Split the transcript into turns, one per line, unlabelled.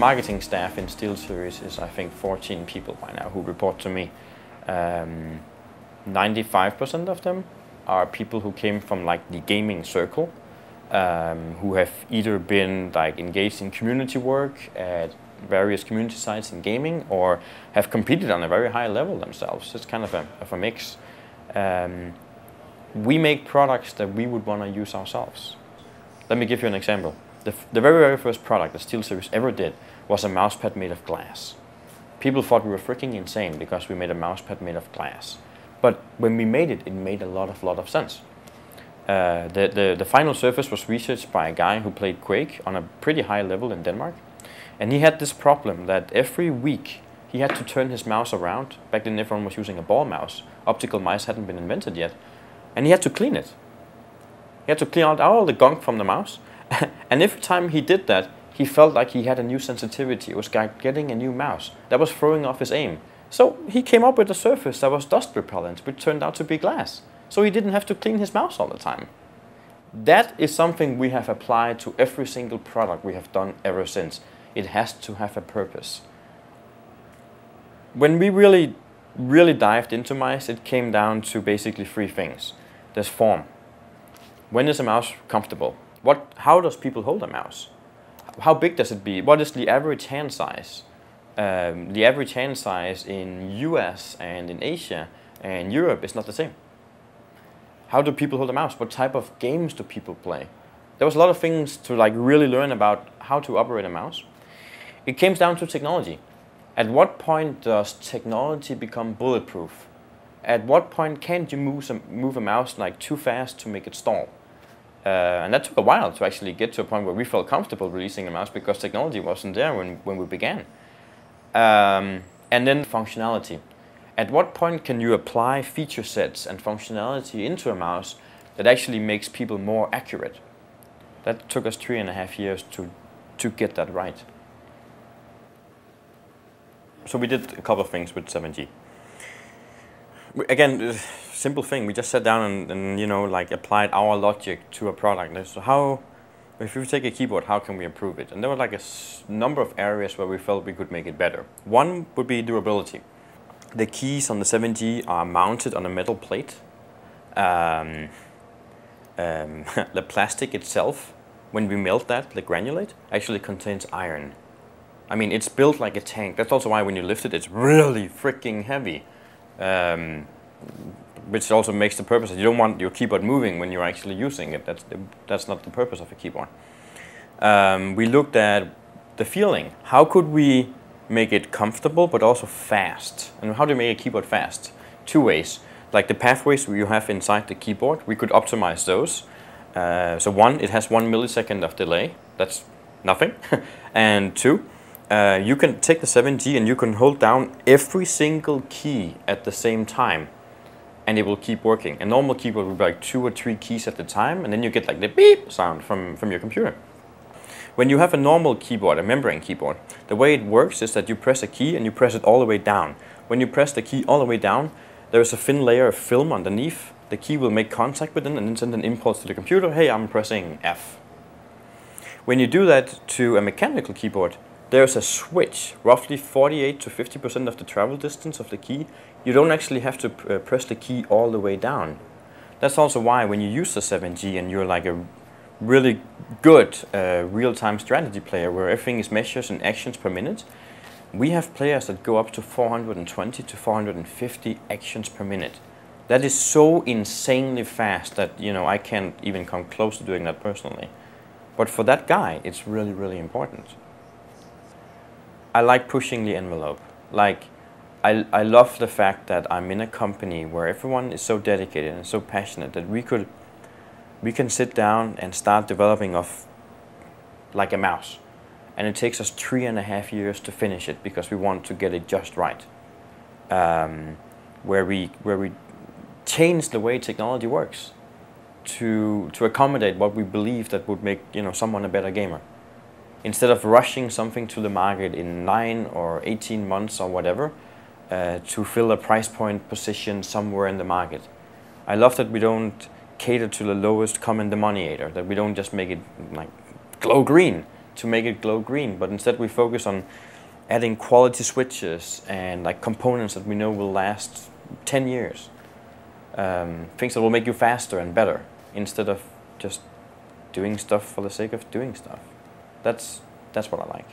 marketing staff in SteelSeries is, I think, 14 people by now who report to me. 95% of them are people who came from like the gaming circle, who have either been like engaged in community work at various community sites in gaming, or have competed on a very high level themselves. It's kind of a mix. We make products that we would want to use ourselves. Let me give you an example. The very first product that SteelSeries ever did was a mousepad made of glass. People thought we were freaking insane because we made a mousepad made of glass. But when we made it, it made a lot of sense. The final surface was researched by a guy who played Quake on a pretty high level in Denmark. And he had this problem that every week he had to turn his mouse around. Back then everyone was using a ball mouse. Optical mice hadn't been invented yet. And he had to clean it. He had to clean out all the gunk from the mouse. And every time he did that, he felt like he had a new sensitivity. It was like getting a new mouse. That was throwing off his aim. So he came up with a surface that was dust repellent, which turned out to be glass. So he didn't have to clean his mouse all the time. That is something we have applied to every single product we have done ever since. It has to have a purpose. When we really dived into mice, it came down to basically three things. There's form. When is a mouse comfortable? How does people hold a mouse? How big does it be? What is the average hand size? The average hand size in US and in Asia and Europe is not the same. How do people hold a mouse? What type of games do people play? There was a lot of things to like really learn about how to operate a mouse. It came down to technology. At what point does technology become bulletproof? At what point can't you move a mouse like too fast to make it stall? And that took a while to actually get to a point where we felt comfortable releasing a mouse because technology wasn't there when we began. And then functionality. At what point can you apply feature sets and functionality into a mouse that actually makes people more accurate? That took us 3.5 years to get that right. So we did a couple of things with 7G. Again, simple thing. We just sat down and you know, like applied our logic to a product. So if we take a keyboard, how can we improve it? And there were like a number of areas where we felt we could make it better. One would be durability. The keys on the 7G are mounted on a metal plate. The plastic itself, when we melt that, the granulate, actually contains iron. I mean, it's built like a tank. That's also why when you lift it, it's really freaking heavy. Which also makes the purpose that you don't want your keyboard moving when you're actually using it. That's not the purpose of a keyboard. We looked at the feeling. How could we make it comfortable but also fast? And how do you make a keyboard fast? Two ways. Like the pathways you have inside the keyboard, we could optimize those. So one, it has 1 millisecond of delay. That's nothing. And two, you can take the 7G and you can hold down every single key at the same time and it will keep working. A normal keyboard would be like 2 or 3 keys at the time and then you get like the beep sound from your computer. When you have a normal keyboard, a membrane keyboard, the way it works is that you press a key and you press it all the way down. When you press the key all the way down, there is a thin layer of film underneath. The key will make contact with it and then send an impulse to the computer, hey, I'm pressing F. When you do that to a mechanical keyboard, there's a switch, roughly 48 to 50% of the travel distance of the key. You don't actually have to press the key all the way down. That's also why when you use the 7G and you're like a really good real-time strategy player where everything is measures in actions per minute, we have players that go up to 420 to 450 actions per minute. That is so insanely fast that, you know, I can't even come close to doing that personally. But for that guy, it's really, really important. I like pushing the envelope. Like, I love the fact that I'm in a company where everyone is so dedicated and so passionate that we can sit down and start developing like a mouse. And it takes us 3.5 years to finish it because we want to get it just right. Where we change the way technology works to accommodate what we believe that would make, you know, someone a better gamer. Instead of rushing something to the market in 9 or 18 months or whatever to fill a price point position somewhere in the market. I love that we don't cater to the lowest common denominator, that we don't just make it like glow green. to make it glow green, but instead we focus on adding quality switches and like components that we know will last 10 years. Things that will make you faster and better, instead of just doing stuff for the sake of doing stuff. That's what I like.